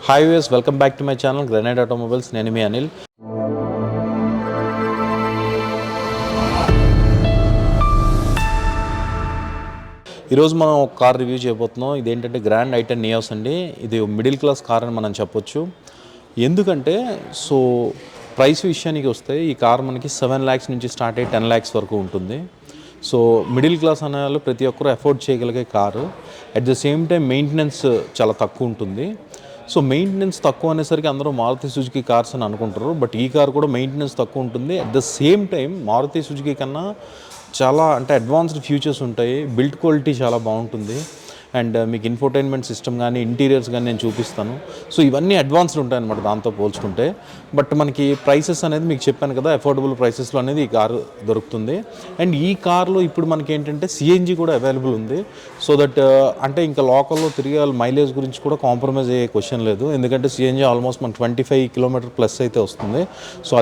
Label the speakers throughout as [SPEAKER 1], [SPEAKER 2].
[SPEAKER 1] Hi viewers, welcome back to my channel granite automobiles. నేను మీ అనిల్. ఈరోజు మనం ఒక కార్ రివ్యూ చేయబోతున్నాం. ఇదేంటంటే గ్రాండ్ ఐటెన్ నియోస్ అండి. ఇది మిడిల్ క్లాస్ కార్ అని మనం చెప్పొచ్చు. ఎందుకంటే ప్రైస్ విషయానికి వస్తే ఈ కార్ మనకి 7 lakhs నుంచి స్టార్ట్ అయ్యి 10 lakhs వరకు ఉంటుంది. మిడిల్ క్లాస్ అనే వాళ్ళు ప్రతి ఒక్కరూ అఫోర్డ్ చేయగలిగే car. At the same time maintenance చాలా తక్కువ ఉంటుంది. మెయింటెనెన్స్ తక్కువ అనేసరికి అందరూ మారుతి సుజుకి కార్స్ అని అనుకుంటారు. బట్ ఈ కార్ కూడా మెయింటెనెన్స్ తక్కువ ఉంటుంది. At the same time Maruti Suzuki కన్నా చాలా అడ్వాన్స్డ్ ఫీచర్స్ ఉంటాయి. బిల్డ్ క్వాలిటీ చాలా బాగుంటుంది. అండ్ మీకు ఇన్ఫోటైన్మెంట్ సిస్టమ్ కానీ ఇంటీరియర్స్ కానీ నేను చూపిస్తాను. ఇవన్నీ అడ్వాన్స్డ్ ఉంటాయి అన్నమాట దాంతో పోల్చుకుంటే. బట్ మనకి ప్రైసెస్ అనేది మీకు చెప్పాను కదా, అఫోర్డబుల్ ప్రైసెస్లో అనేది ఈ కారు దొరుకుతుంది. అండ్ ఈ కార్లో ఇప్పుడు మనకి ఏంటంటే సిఎన్జి కూడా అవైలబుల్ ఉంది. ఇంకా లోకల్లో తిరిగే మైలేజ్ గురించి కూడా కాంప్రమైజ్ అయ్యే క్వశ్చన్ లేదు. ఎందుకంటే సిఎన్జి ఆల్మోస్ట్ మనకి 25 km+ అయితే వస్తుంది.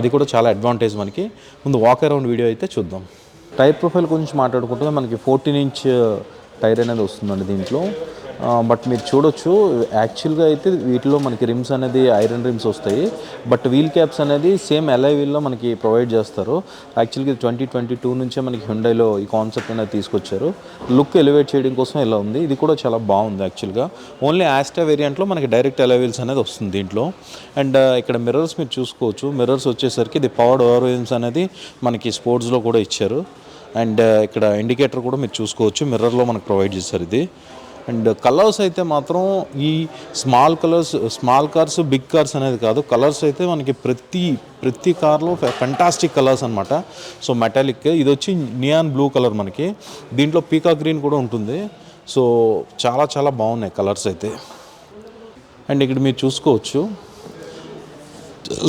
[SPEAKER 1] అది కూడా చాలా అడ్వాంటేజ్ మనకి. ముందు వాక్ అరౌండ్ వీడియో అయితే చూద్దాం. టైర్ ప్రొఫైల్ గురించి మాట్లాడుకుంటే మనకి 14-inch టైర్ అనేది వస్తుందండి దీంట్లో. బట్ మీరు చూడొచ్చు, యాక్చువల్గా అయితే వీటిలో మనకి రిమ్స్ అనేది ఐరన్ రిమ్స్ వస్తాయి. బట్ వీల్ క్యాప్స్ అనేది సేమ్ ఎల్ఐ వీల్లో మనకి ప్రొవైడ్ చేస్తారు. యాక్చువల్గా 2022 నుంచే మనకి హ్యుండైలో ఈ కాన్సెప్ట్ అనేది తీసుకొచ్చారు. లుక్ ఎలివేట్ చేయడం కోసం ఇలా ఉంది. ఇది కూడా చాలా బాగుంది యాక్చువల్గా. ఓన్లీ ఆస్టా వేరియంట్లో మనకి డైరెక్ట్ ఎల్ఐ వీల్స్ అనేది వస్తుంది దీంట్లో. అండ్ ఇక్కడ మిర్రర్స్ మీరు చూసుకోవచ్చు. మిర్రర్స్ వచ్చేసరికి ఇది పవర్డ్ ఓవర్ వీల్స్ అనేది మనకి స్పోర్ట్స్లో కూడా ఇచ్చారు. అండ్ ఇక్కడ ఇండికేటర్ కూడా మీరు చూసుకోవచ్చు, మిర్రర్లో మనకు ప్రొవైడ్ చేశారు ఇది. అండ్ కలర్స్ అయితే మాత్రం ఈ స్మాల్ కార్స్ బిగ్ కార్స్ అనేది కాదు, కలర్స్ అయితే మనకి ప్రతి కార్లో ఫెంటాస్టిక్ కలర్స్ అనమాట. మెటాలిక్ ఇది వచ్చి నియాన్ బ్లూ కలర్, మనకి దీంట్లో పీకాక్ గ్రీన్ కూడా ఉంటుంది. చాలా చాలా బాగున్నాయి కలర్స్ అయితే. అండ్ ఇక్కడ మీరు చూసుకోవచ్చు,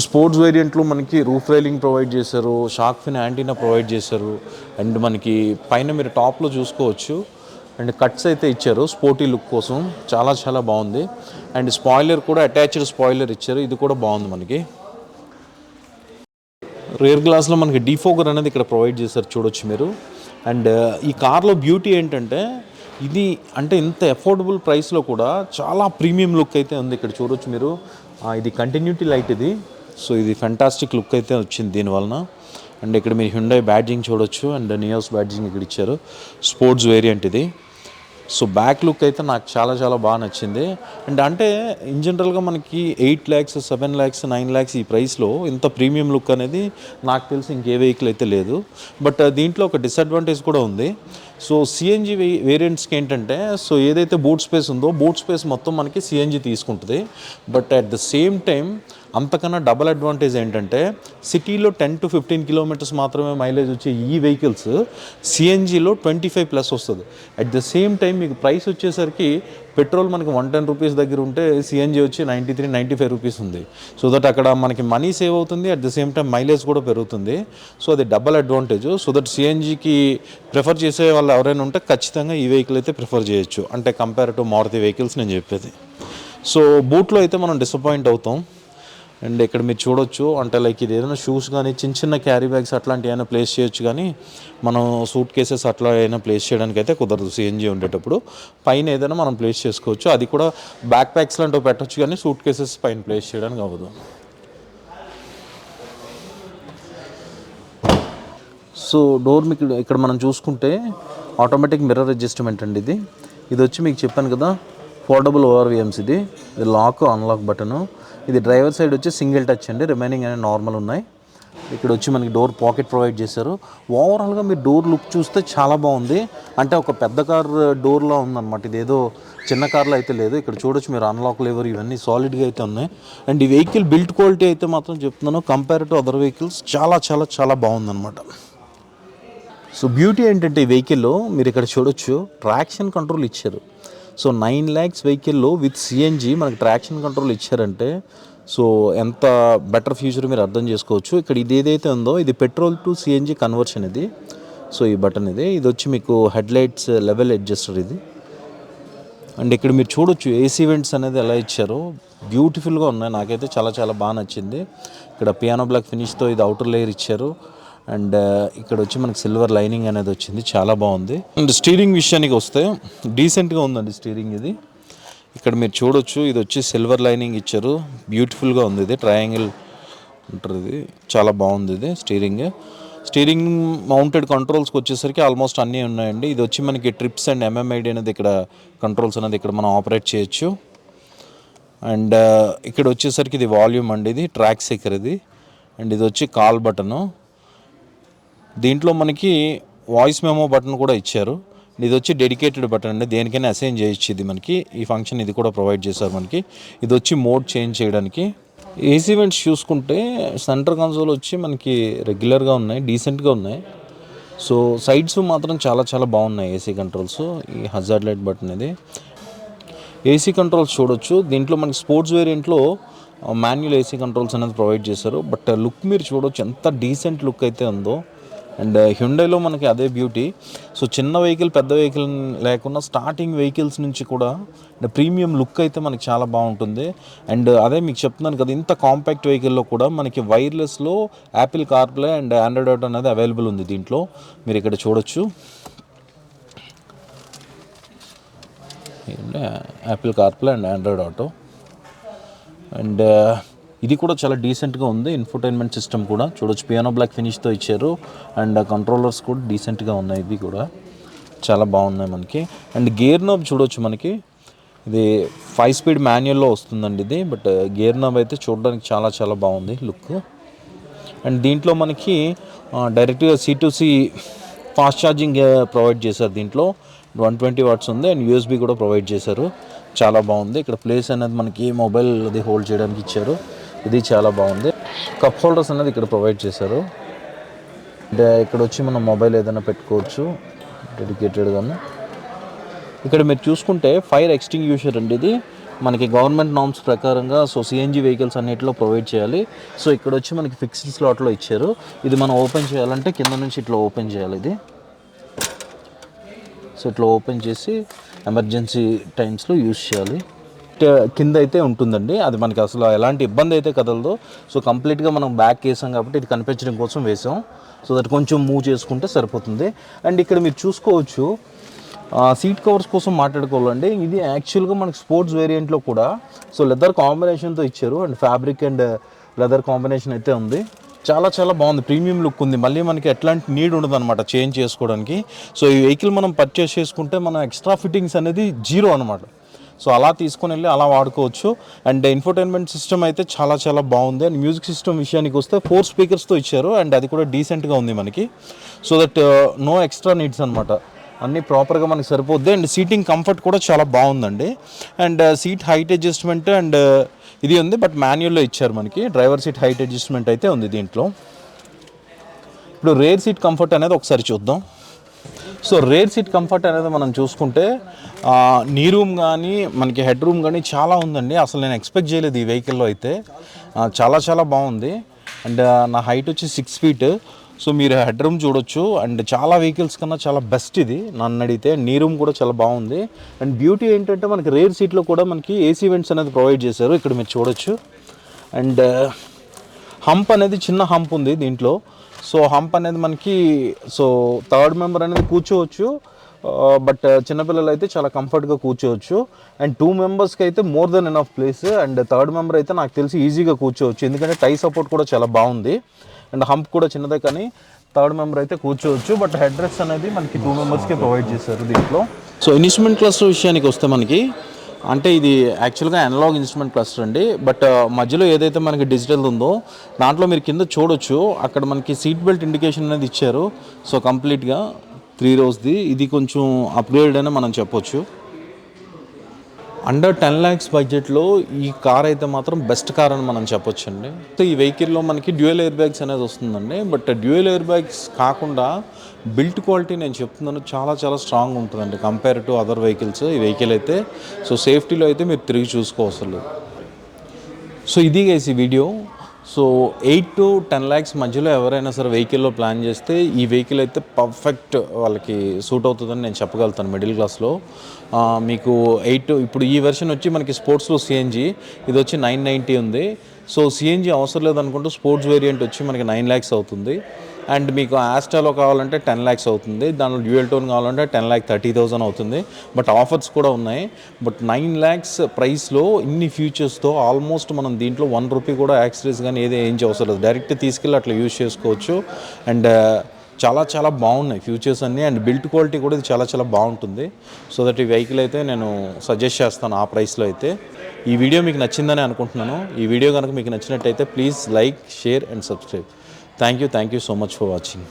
[SPEAKER 1] స్పోర్ట్స్ వేరియంట్లో మనకి రూఫ్ రైలింగ్ ప్రొవైడ్ చేశారు, షార్క్ ఫిన్ యాంటీనా ప్రొవైడ్ చేశారు. అండ్ మనకి పైన మీరు టాప్లో చూసుకోవచ్చు. అండ్ కట్స్ అయితే ఇచ్చారు స్పోర్టీ లుక్ కోసం, చాలా చాలా బాగుంది. అండ్ స్పాయిలర్ కూడా అటాచ్డ్ స్పాయిలర్ ఇచ్చారు, ఇది కూడా బాగుంది మనకి. రియర్ గ్లాస్లో మనకి డీఫోగర్ అనేది ఇక్కడ ప్రొవైడ్ చేశారు, చూడొచ్చు మీరు. అండ్ ఈ కార్లో బ్యూటీ ఏంటంటే ఇది ఇంత అఫోర్డబుల్ ప్రైస్లో కూడా చాలా ప్రీమియం లుక్ అయితే ఉంది. ఇక్కడ చూడొచ్చు మీరు, ఇది కంటిన్యూటీ లైట్ ఇది. ఇది ఫెంటాస్టిక్ లుక్ అయితే వచ్చింది దీనివలన. అండ్ ఇక్కడ మీరు హ్యుండై బ్యాడ్జింగ్ చూడొచ్చు. అండ్ నియోస్ బ్యాడ్జింగ్ ఇక్కడ ఇచ్చారు, స్పోర్ట్స్ వేరియంట్ ఇది. బ్యాక్ లుక్ అయితే నాకు చాలా చాలా బాగా నచ్చింది. అండ్ ఇన్ జనరల్గా మనకి 8 lakhs 7 lakhs 9 lakhs ఈ ప్రైస్లో ఇంత ప్రీమియం లుక్ అనేది నాకు తెలిసి ఇంకే వెహికల్ అయితే లేదు. బట్ దీంట్లో ఒక డిసడ్వాంటేజ్ కూడా ఉంది. సిఎన్జి వేరియంట్స్కి ఏంటంటే ఏదైతే బూట్ స్పేస్ ఉందో బూట్ స్పేస్ మొత్తం మనకి సిఎన్జి తీసుకుంటుంది. But at the same time అంతకన్నా డబల్ అడ్వాంటేజ్ ఏంటంటే సిటీలో 10 to 15 km మాత్రమే మైలేజ్ వచ్చే ఈ వెహికల్స్ సిఎన్జిలో 25+ వస్తుంది. అట్ ద సేమ్ టైం మీకు ప్రైస్ వచ్చేసరికి పెట్రోల్ మనకి 110 రూపీస్ దగ్గర ఉంటే సిఎన్జి వచ్చి 93-95 రూపీస్ ఉంది. అక్కడ మనకి మనీ సేవ్ అవుతుంది, at the same time mileage కూడా పెరుగుతుంది. అది డబల్ అడ్వాంటేజ్. సిఎన్జికి ప్రిఫర్ చేసే వాళ్ళు ఎవరైనా ఉంటే ఖచ్చితంగా ఈ వెహికల్ అయితే ప్రిఫర్ చేయొచ్చు, కంపేర్ టు మారుతి వెహికల్స్ నేను చెప్పేది. బూట్లో అయితే మనం డిసప్పాయింట్ అవుతాం. అండ్ ఇక్కడ మీరు చూడొచ్చు, ఇది ఏదైనా షూస్ కానీ చిన్న చిన్న క్యారీ బ్యాగ్స్ అట్లాంటివి అయినా ప్లేస్ చేయొచ్చు, కానీ మనం సూట్ కేసెస్ అట్లా అయినా ప్లేస్ చేయడానికి అయితే కుదరదు. సిఎన్జి ఉండేటప్పుడు పైన ఏదైనా మనం ప్లేస్ చేసుకోవచ్చు, అది కూడా బ్యాక్ ప్యాక్స్ లాంటివి పెట్టచ్చు, కానీ సూట్ కేసెస్ పైన ప్లేస్ చేయడానికి అవ్వదు. డోర్ మీకు ఇక్కడ మనం చూసుకుంటే ఆటోమేటిక్ మిర్రర్ అడ్జస్ట్మెంట్ అండి ఇది వచ్చి మీకు చెప్పాను కదా, ఫోల్డబుల్ ఓఆర్విఎమ్స్. ఇది లాక్ అన్లాక్ బటను. ఇది డ్రైవర్ సైడ్ వచ్చి సింగిల్ టచ్ అండి, రిమైనింగ్ అనేది నార్మల్ ఉన్నాయి. ఇక్కడ వచ్చి మనకి డోర్ పాకెట్ ప్రొవైడ్ చేశారు. ఓవరాల్గా మీరు డోర్ లుక్ చూస్తే చాలా బాగుంది. ఒక పెద్ద కార్ డోర్లో ఉందన్నమాట, ఇది ఏదో చిన్న కార్లో అయితే లేదు. ఇక్కడ చూడొచ్చు మీరు, అన్లాక్ లేవర్ ఇవన్నీ సాలిడ్గా అయితే ఉన్నాయి. అండ్ ఈ వెహికల్ బిల్డ్ క్వాలిటీ అయితే మాత్రం చెప్తున్నాను, కంపేర్ టు అదర్ వెహికల్స్ చాలా చాలా చాలా బాగుందన్నమాట. బ్యూటీ ఏంటంటే ఈ వెహికల్లో మీరు ఇక్కడ చూడొచ్చు, ట్రాక్షన్ కంట్రోల్ ఇచ్చారు. 9 lakhs వెహికల్లో విత్ సిఎన్జి మనకి ట్రాక్షన్ కంట్రోల్ ఇచ్చారంటే ఎంత బెటర్ ఫ్యూచర్ మీరు అర్థం చేసుకోవచ్చు. ఇక్కడ ఇది ఏదైతే ఉందో ఇది పెట్రోల్ టు సిఎన్జి కన్వర్షన్ ఇది. ఈ బటన్ ఇది వచ్చి మీకు హెడ్లైట్స్ లెవెల్ అడ్జస్టర్ ఇది. అండ్ ఇక్కడ మీరు చూడొచ్చు ఏసీ వెంట్స్ అనేది ఎలా ఇచ్చారో బ్యూటిఫుల్గా ఉన్నాయి, నాకైతే చాలా చాలా బాగా నచ్చింది. ఇక్కడ పియానో బ్లాక్ ఫినిష్తో ఇది అవుటర్ లేయర్ ఇచ్చారు. అండ్ ఇక్కడ వచ్చి మనకి సిల్వర్ లైనింగ్ అనేది వచ్చింది, చాలా బాగుంది. అండ్ స్టీరింగ్ విషయానికి వస్తే డీసెంట్గా ఉందండి స్టీరింగ్ ఇది. ఇక్కడ మీరు చూడొచ్చు, ఇది వచ్చి సిల్వర్ లైనింగ్ ఇచ్చారు, బ్యూటిఫుల్గా ఉంది. ఇది ట్రయాంగిల్ ఉంటుంది, చాలా బాగుంది. ఇది స్టీరింగ్ మౌంటెడ్ కంట్రోల్స్కి వచ్చేసరికి ఆల్మోస్ట్ అన్నీ ఉన్నాయండి. ఇది వచ్చి మనకి ట్రిప్స్ అండ్ ఎంఎంఐడి అనేది ఇక్కడ కంట్రోల్స్ అనేది ఇక్కడ మనం ఆపరేట్ చేయొచ్చు. అండ్ ఇక్కడ వచ్చేసరికి ఇది వాల్యూమ్ అండి, ఇది ట్రాక్ సెకర్ ఇది. అండ్ ఇది వచ్చి కాల్ బటను. దీంట్లో మనకి వాయిస్ మెమో బటన్ కూడా ఇచ్చారు. ఇది వచ్చి డెడికేటెడ్ బటన్ అండి, దేనికైనా అసైన్ చేయొచ్చు. ఇది మనకి ఈ ఫంక్షన్ ఇది కూడా ప్రొవైడ్ చేశారు మనకి. ఇది వచ్చి మోడ్ చేంజ్ చేయడానికి. ఏసీ వెంట్స్ చూసుకుంటే సెంటర్ కన్సోల్ వచ్చి మనకి రెగ్యులర్గా ఉన్నాయి, డీసెంట్గా ఉన్నాయి. సో సైడ్స్ మాత్రం చాలా చాలా బాగున్నాయి ఏసీ కంట్రోల్స్. ఈ హజార్డ్ లైట్ బటన్ ఇది. ఏసీ కంట్రోల్స్ చూడొచ్చు. దీంట్లో మనకి స్పోర్ట్స్ వేరియంట్లో మాన్యువల్ ఏసీ కంట్రోల్స్ అనేది ప్రొవైడ్ చేశారు. బట్ లుక్ మీరు చూడొచ్చు ఎంత డీసెంట్ లుక్ అయితే ఉందో. అండ్ హ్యుండైలో మనకి అదే బ్యూటీ. సో చిన్న వెహికల్ పెద్ద వెహికల్ లేకుండా స్టార్టింగ్ వెహికల్స్ నుంచి కూడా ప్రీమియం లుక్ అయితే మనకి చాలా బాగుంటుంది. అండ్ అదే మీకు చెప్తున్నాను కదా, ఇంత కాంపాక్ట్ వెహికల్లో కూడా మనకి వైర్లెస్లో Apple CarPlay and Android Auto అనేది అవైలబుల్ ఉంది దీంట్లో. మీరు ఇక్కడ చూడొచ్చు, Apple CarPlay and Android Auto. And ఇది కూడా చాలా డీసెంట్గా ఉంది. ఇన్ఫోటైన్మెంట్ సిస్టమ్ కూడా చూడొచ్చు, పియానో బ్లాక్ ఫినిష్తో ఇచ్చారు. అండ్ కంట్రోలర్స్ కూడా డీసెంట్గా ఉన్నాయి, ఇవి కూడా చాలా బాగున్నాయి మనకి. అండ్ గేర్ నాబ్ చూడొచ్చు, మనకి ఇది 5 స్పీడ్ మాన్యువల్లో వస్తుందండి ఇది. బట్ గేర్ నాబ్ అయితే చూడడానికి చాలా చాలా బాగుంది లుక్. అండ్ దీంట్లో మనకి డైరెక్ట్గా C2C ఫాస్ట్ ఛార్జింగ్ ప్రొవైడ్ చేశారు. దీంట్లో 120 వాట్స్ ఉంది. అండ్ USB కూడా ప్రొవైడ్ చేశారు, చాలా బాగుంది. ఇక్కడ ప్లేస్ అనేది మనకి మొబైల్ అది హోల్డ్ చేయడానికి ఇచ్చారు, ఇది చాలా బాగుంది. కప్ హోల్డర్స్ అనేది ఇక్కడ ప్రొవైడ్ చేశారు. అంటే ఇక్కడ వచ్చి మనం మొబైల్ ఏదైనా పెట్టుకోవచ్చు డెడికేటెడ్గాను. ఇక్కడ మీరు చూసుకుంటే ఫైర్ ఎక్స్టింగ్యూషర్ అండి ఇది. మనకి గవర్నమెంట్ నామ్స్ ప్రకారంగా సో CNG వెహికల్స్ అన్నిటిలో ప్రొవైడ్ చేయాలి. సో ఇక్కడ వచ్చి మనకి ఫిక్స్డ్ స్లాట్లో ఇచ్చారు. ఇది మనం ఓపెన్ చేయాలంటే కింద నుంచి ఇట్లా ఓపెన్ చేయాలి ఇది. సో ఇట్లా ఓపెన్ చేసి ఎమర్జెన్సీ టైమ్స్లో యూజ్ చేయాలి. కింద అయితే ఉంటుందండి, అది మనకి అసలు ఎలాంటి ఇబ్బంది అయితే కదలదు. సో కంప్లీట్గా మనం బ్యాక్ వేసాం కాబట్టి ఇది కనిపించడం కోసం వేసాం. సో దట్ కొంచెం మూవ్ చేసుకుంటే సరిపోతుంది. అండ్ ఇక్కడ మీరు చూసుకోవచ్చు, సీట్ కవర్స్ కోసం మాట్లాడుకోవాలండి. ఇది యాక్చువల్గా మనకి స్పోర్ట్స్ వేరియంట్లో కూడా సో లెదర్ కాంబినేషన్తో ఇచ్చారు. And fabric and leather combination అయితే ఉంది, చాలా చాలా బాగుంది, ప్రీమియం లుక్ ఉంది. మళ్ళీ మనకి ఎట్లాంటి నీడ్ ఉండదు అనమాట చేంజ్ చేసుకోవడానికి. సో ఈ వెహికల్ మనం పర్చేస్ చేసుకుంటే మనం ఎక్స్ట్రా ఫిట్టింగ్స్ అనేది జీరో అనమాట. సో అలా తీసుకొని వెళ్ళి అలా వాడుకోవచ్చు. అండ్ ఇన్ఫోటైన్మెంట్ సిస్టమ్ అయితే చాలా చాలా బాగుంది. అండ్ మ్యూజిక్ సిస్టమ్ విషయానికి వస్తే 4 స్పీకర్స్తో ఇచ్చారు. అండ్ అది కూడా డీసెంట్గా ఉంది మనకి. So that no extra needs అనమాట, అన్నీ ప్రాపర్గా మనకి సరిపోద్ది. అండ్ సీటింగ్ కంఫర్ట్ కూడా చాలా బాగుందండి. And seat height adjustment and ఇది ఉంది, బట్ మాన్యువల్లో ఇచ్చారు మనకి. డ్రైవర్ సీట్ హైట్ అడ్జస్ట్మెంట్ అయితే ఉంది దీంట్లో. ఇప్పుడు రేర్ సీట్ కంఫర్ట్ అనేది ఒకసారి చూద్దాం. సో రేర్ సీట్ కంఫర్ట్ అనేది మనం చూసుకుంటే నీ రూమ్ కానీ మనకి హెడ్ రూమ్ కానీ చాలా ఉందండి. అసలు నేను ఎక్స్పెక్ట్ చేయలేదు ఈ వెహికల్లో అయితే. చాలా చాలా బాగుంది. అండ్ నా హైట్ వచ్చి 6 feet. సో మీరు హెడ్ రూమ్ చూడొచ్చు. అండ్ చాలా వెహికల్స్ కన్నా చాలా బెస్ట్ ఇది నన్ను అడిగితే. నీ రూమ్ కూడా చాలా బాగుంది. అండ్ బ్యూటీ ఏంటంటే మనకి రేర్ సీట్లో కూడా మనకి ఏసీ వెంట్స్ అనేది ప్రొవైడ్ చేశారు, ఇక్కడ మీరు చూడొచ్చు. అండ్ హంప్ అనేది చిన్న హంప్ ఉంది దీంట్లో. సో హంప్ అనేది మనకి సో థర్డ్ మెంబర్ అనేది కూర్చోవచ్చు, బట్ చిన్నపిల్లలు అయితే చాలా కంఫర్ట్గా కూర్చోవచ్చు. అండ్ 2 మెంబర్స్కి అయితే more than enough place. And third member అయితే నాకు తెలిసి ఈజీగా కూర్చోవచ్చు, ఎందుకంటే టై సపోర్ట్ కూడా చాలా బాగుంది. అండ్ హంప్ కూడా చిన్నదే, కానీ థర్డ్ మెంబర్ అయితే కూర్చోవచ్చు. బట్ హెడ్ రెస్ట్ అనేది మనకి 2 మెంబర్స్కే ప్రొవైడ్ చేశారు దీంట్లో. సో ఇన్స్ట్రుమెంట్ క్లస్టర్ విషయానికి వస్తే మనకి అంటే ఇది యాక్చువల్గా అనలాగ్ ఇన్స్ట్రుమెంట్ క్లస్టర్ అండి. బట్ మధ్యలో ఏదైతే మనకి డిజిటల్ ఉందో దాంట్లో మీరు కింద చూడొచ్చు, అక్కడ మనకి సీట్ బెల్ట్ ఇండికేషన్ అనేది ఇచ్చారు. సో కంప్లీట్గా 3 rows ఇది కొంచెం అప్గ్రేడ్ అని మనం చెప్పొచ్చు. అండర్ 10 lakhs బడ్జెట్లో ఈ కార్ అయితే మాత్రం బెస్ట్ కార్ అని మనం చెప్పొచ్చు అండి. ఈ వెహికల్లో మనకి డ్యూయల్ ఎయిర్ బ్యాగ్స్ అనేది వస్తుందండి. బట్ డ్యూయల్ ఎయిర్ బ్యాగ్స్ కాకుండా బిల్ట్ క్వాలిటీ నేను చెప్తున్నాను చాలా చాలా స్ట్రాంగ్ ఉంటుందండి కంపేర్ టు అదర్ వెహికల్స్. ఈ వెహికల్ అయితే సో సేఫ్టీలో అయితే మీరు తిరిగి చూసుకోవసలు. సో ఇది గైస్ ఈ వీడియో. సో 8 to 10 lakhs మధ్యలో ఎవరైనా సరే వెహికల్లో ప్లాన్ చేస్తే ఈ వెహికల్ అయితే పర్ఫెక్ట్ వాళ్ళకి సూట్ అవుతుందని నేను చెప్పగలుగుతాను. మిడిల్ క్లాస్లో మీకు 8 ఇప్పుడు ఈ వెర్షన్ వచ్చి మనకి స్పోర్ట్స్లో CNG ఇది వచ్చి 990 ఉంది. సో CNG అవసరం లేదనుకుంటూ స్పోర్ట్స్ వేరియంట్ వచ్చి మనకి 9 lakhs అవుతుంది. అండ్ మీకు ఆస్టాలో కావాలంటే 10 lakhs అవుతుంది, దానిలో డ్యూయల్ టోన్ కావాలంటే 10,30,000 అవుతుంది. బట్ ఆఫర్స్ కూడా ఉన్నాయి. బట్ 9 lakhs ప్రైస్లో ఇన్ని ఫీచర్స్తో ఆల్మోస్ట్ మనం దీంట్లో 1 రూపీ కూడా యాక్సరీస్ కానీ ఏది ఏం అవసరం లేదు, డైరెక్ట్ తీసుకెళ్ళి అట్లా యూజ్ చేసుకోవచ్చు. అండ్ చాలా చాలా బాగున్నాయి ఫ్యూచర్స్ అన్నీ, అండ్ బిల్ట్ క్వాలిటీ కూడా ఇది చాలా చాలా బాగుంటుంది. సో దట్ ఈ వెహికల్ అయితే నేను సజెస్ట్ చేస్తాను ఆ ప్రైస్లో అయితే. ఈ వీడియో మీకు నచ్చిందని అనుకుంటున్నాను. ఈ వీడియో కనుక మీకు నచ్చినట్టయితే please like, share and subscribe. Thank you so much for watching.